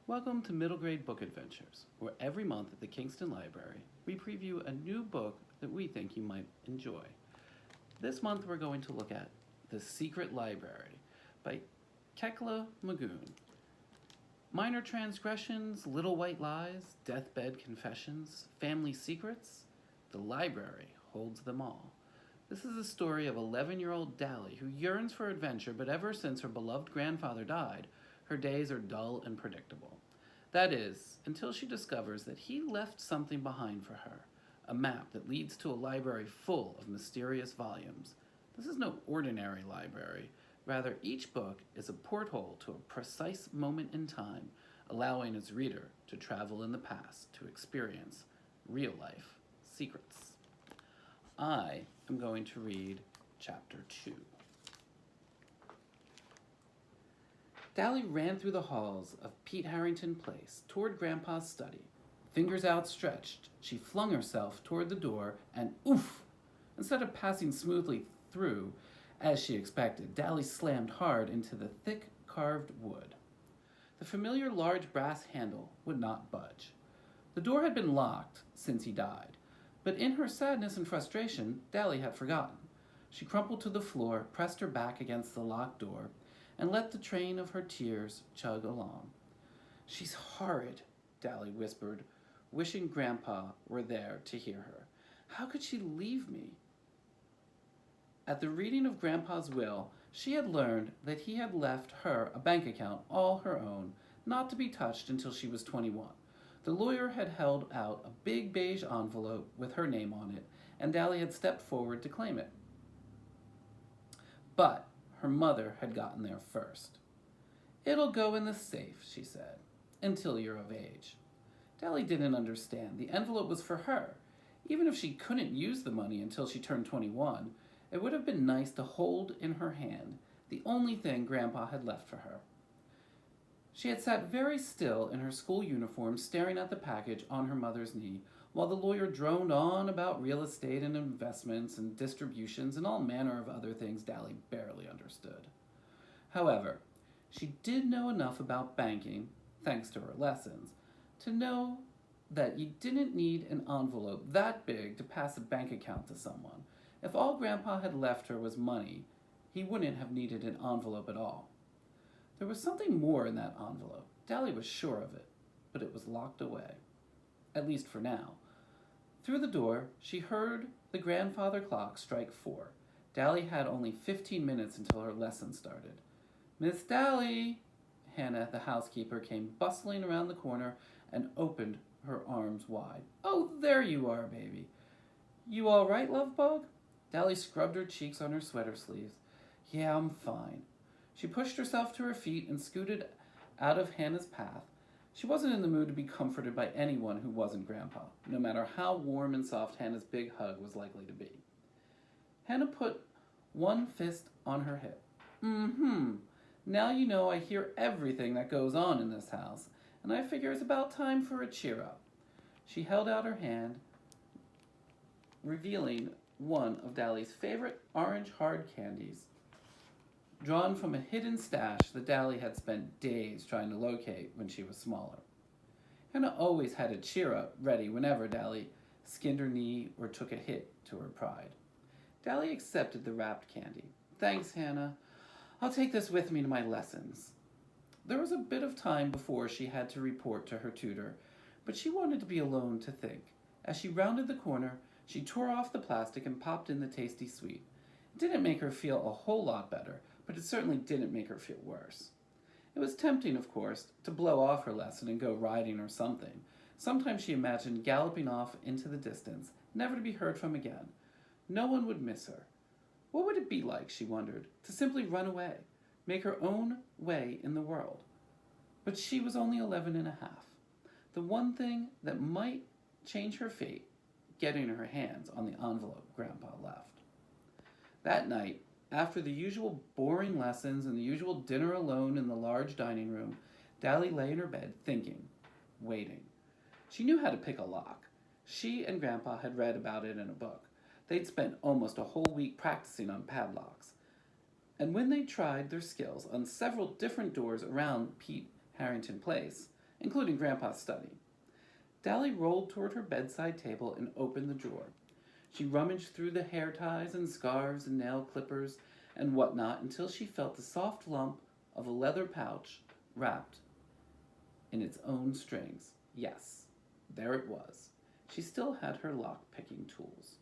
Welcome to Middle Grade Book Adventures, where every month at the Kingston Library, we preview a new book that we think you might enjoy. This month we're going to look at The Secret Library by Kekla Magoon. Minor transgressions, little white lies, deathbed confessions, family secrets, the library holds them all. This is the story of 11-year-old Dally who yearns for adventure, but ever since her beloved grandfather died, her days are dull and predictable. That is, until she discovers that he left something behind for her, a map that leads to a library full of mysterious volumes. This is no ordinary library. Rather, each book is a porthole to a precise moment in time, allowing its reader to travel in the past to experience real-life secrets. I am going to read Chapter 2. Dally ran through the halls of Pete Harrington Place toward Grandpa's study. Fingers outstretched, she flung herself toward the door and oof! Instead of passing smoothly through, as she expected, Dally slammed hard into the thick carved wood. The familiar large brass handle would not budge. The door had been locked since he died, but in her sadness and frustration, Dally had forgotten. She crumpled to the floor, pressed her back against the locked door, and let the train of her tears chug along. "She's horrid," Dally whispered, wishing Grandpa were there to hear her. "How could she leave me?" At the reading of Grandpa's will, she had learned that he had left her a bank account all her own, not to be touched until she was 21. The lawyer had held out a big beige envelope with her name on it, and Dally had stepped forward to claim it. But her mother had gotten there first. "It'll go in the safe," she said, "until you're of age." Dally didn't understand. The envelope was for her. Even if she couldn't use the money until she turned 21, it would have been nice to hold in her hand the only thing Grandpa had left for her. She had sat very still in her school uniform, staring at the package on her mother's knee, while the lawyer droned on about real estate and investments and distributions and all manner of other things Dally barely understood. However, she did know enough about banking, thanks to her lessons, to know that you didn't need an envelope that big to pass a bank account to someone. If all Grandpa had left her was money, he wouldn't have needed an envelope at all. There was something more in that envelope. Dally was sure of it, but it was locked away. At least for now. Through the door, she heard the grandfather clock strike 4. Dally had only 15 minutes until her lesson started. "Miss Dally!" Hannah, the housekeeper, came bustling around the corner and opened her arms wide. "Oh, there you are, baby. You all right, love bug?" Dally scrubbed her cheeks on her sweater sleeves. "Yeah, I'm fine." She pushed herself to her feet and scooted out of Hannah's path. She wasn't in the mood to be comforted by anyone who wasn't Grandpa, no matter how warm and soft Hannah's big hug was likely to be. Hannah put one fist on her hip. Now you know I hear everything that goes on in this house, and I figure it's about time for a cheer up." She held out her hand, revealing one of Dally's favorite orange hard candies, drawn from a hidden stash that Dally had spent days trying to locate when she was smaller. Hannah always had a cheer-up ready whenever Dally skinned her knee or took a hit to her pride. Dally accepted the wrapped candy. "Thanks, Hannah. I'll take this with me to my lessons." There was a bit of time before she had to report to her tutor, but she wanted to be alone to think. As she rounded the corner, she tore off the plastic and popped in the tasty sweet. It didn't make her feel a whole lot better, but it certainly didn't make her feel worse. It was tempting, of course, to blow off her lesson and go riding or something. Sometimes she imagined galloping off into the distance, never to be heard from again. No one would miss her. What would it be like, she wondered, to simply run away, make her own way in the world? But she was only 11 and a half. The one thing that might change her fate, getting her hands on the envelope Grandpa left. That night, after the usual boring lessons and the usual dinner alone in the large dining room, Dally lay in her bed thinking, waiting. She knew how to pick a lock. She and Grandpa had read about it in a book. They'd spent almost a whole week practicing on padlocks. And when they tried their skills on several different doors around Pete Harrington Place, including Grandpa's study. Dally rolled toward her bedside table and opened the drawer. She rummaged through the hair ties and scarves and nail clippers and whatnot until she felt the soft lump of a leather pouch wrapped in its own strings. Yes, there it was. She still had her lock-picking tools.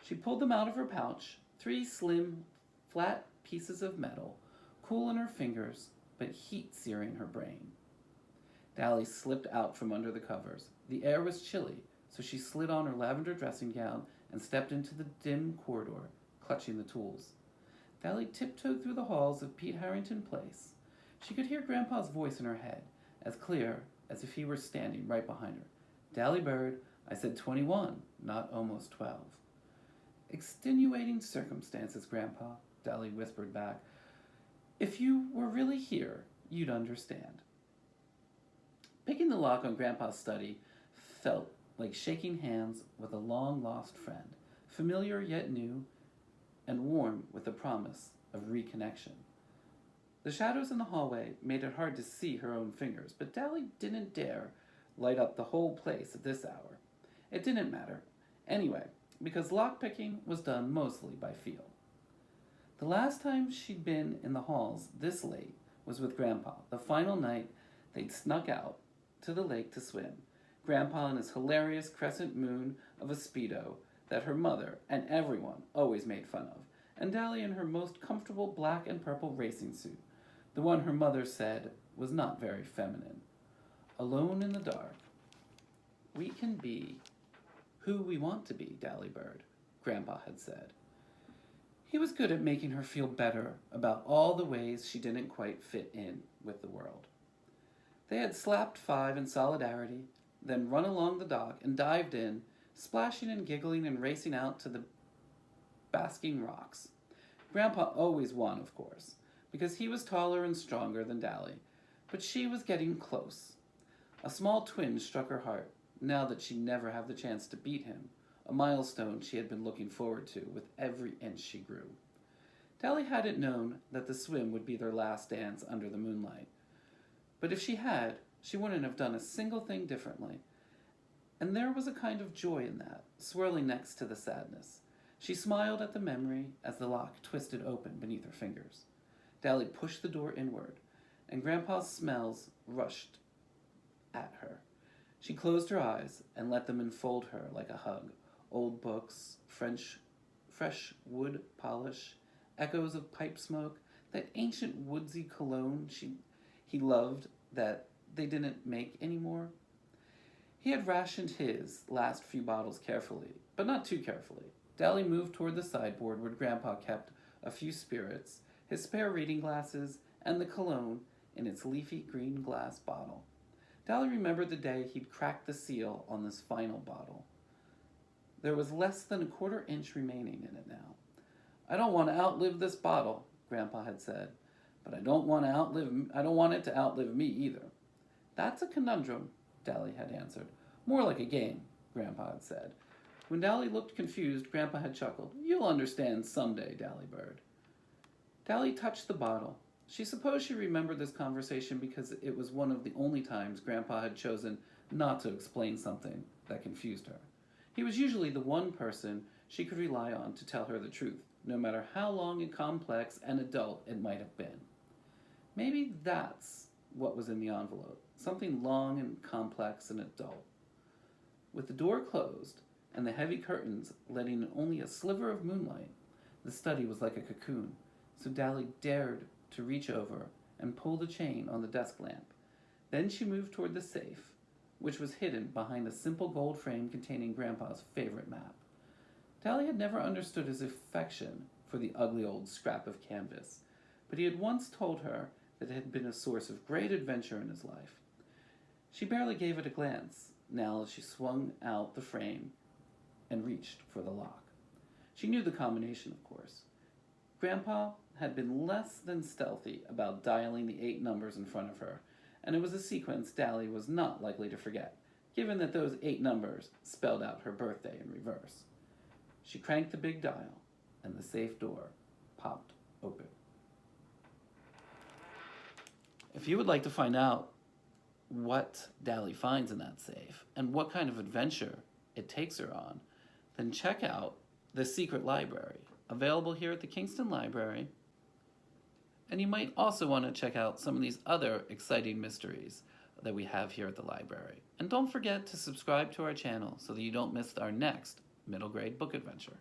She pulled them out of her pouch, 3 slim, flat pieces of metal, cool in her fingers, but heat-searing her brain. Dally slipped out from under the covers. The air was chilly, so she slid on her lavender dressing gown and stepped into the dim corridor, clutching the tools. Dally tiptoed through the halls of Pete Harrington Place. She could hear Grandpa's voice in her head, as clear as if he were standing right behind her. "Dally Bird, I said 21, not almost 12. "Extenuating circumstances, Grandpa," Dally whispered back. "If you were really here, you'd understand." Picking the lock on Grandpa's study felt like shaking hands with a long-lost friend, familiar yet new, and warm with the promise of reconnection. The shadows in the hallway made it hard to see her own fingers, but Dally didn't dare light up the whole place at this hour. It didn't matter, anyway, because lockpicking was done mostly by feel. The last time she'd been in the halls this late was with Grandpa, the final night they'd snuck out to the lake to swim. Grandpa in his hilarious crescent moon of a Speedo that her mother and everyone always made fun of, and Dally in her most comfortable black and purple racing suit, the one her mother said was not very feminine. Alone in the dark. "We can be who we want to be, Dally Bird," Grandpa had said. He was good at making her feel better about all the ways she didn't quite fit in with the world. They had slapped 5 in solidarity, then run along the dock and dived in, splashing and giggling and racing out to the basking rocks. Grandpa always won, of course, because he was taller and stronger than Dally, but she was getting close. A small twinge struck her heart, now that she'd never have the chance to beat him, a milestone she had been looking forward to with every inch she grew. Dally hadn't known that the swim would be their last dance under the moonlight. But if she had, she wouldn't have done a single thing differently. And there was a kind of joy in that, swirling next to the sadness. She smiled at the memory as the lock twisted open beneath her fingers. Dally pushed the door inward, and Grandpa's smells rushed at her. She closed her eyes and let them enfold her like a hug. Old books, fresh wood polish, echoes of pipe smoke, that ancient woodsy cologne he loved that they didn't make anymore. He had rationed his last few bottles carefully, but not too carefully. Dally moved toward the sideboard where Grandpa kept a few spirits, his spare reading glasses, and the cologne in its leafy green glass bottle. Dally remembered the day he'd cracked the seal on this final bottle. There was less than a quarter-inch remaining in it now. "I don't want to outlive this bottle," Grandpa had said, "but I don't want it to outlive me either." "That's a conundrum," Dally had answered. "More like a game," Grandpa had said. When Dally looked confused, Grandpa had chuckled. "You'll understand someday, Dally Bird." Dally touched the bottle. She supposed she remembered this conversation because it was one of the only times Grandpa had chosen not to explain something that confused her. He was usually the one person she could rely on to tell her the truth, no matter how long and complex and adult it might have been. Maybe that's what was in the envelope, something long and complex and adult. With the door closed and the heavy curtains letting in only a sliver of moonlight, the study was like a cocoon, so Dally dared to reach over and pull the chain on the desk lamp. Then she moved toward the safe, which was hidden behind a simple gold frame containing Grandpa's favorite map. Dally had never understood his affection for the ugly old scrap of canvas, but he had once told her that it had been a source of great adventure in his life. She barely gave it a glance now as she swung out the frame and reached for the lock. She knew the combination, of course. Grandpa had been less than stealthy about dialing the 8 numbers in front of her, and it was a sequence Dally was not likely to forget, given that those 8 numbers spelled out her birthday in reverse. She cranked the big dial, and the safe door popped open. If you would like to find out what Dally finds in that safe and what kind of adventure it takes her on, then check out The Secret Library, available here at the Kingston Library. And you might also want to check out some of these other exciting mysteries that we have here at the library. And don't forget to subscribe to our channel so that you don't miss our next middle grade book adventure.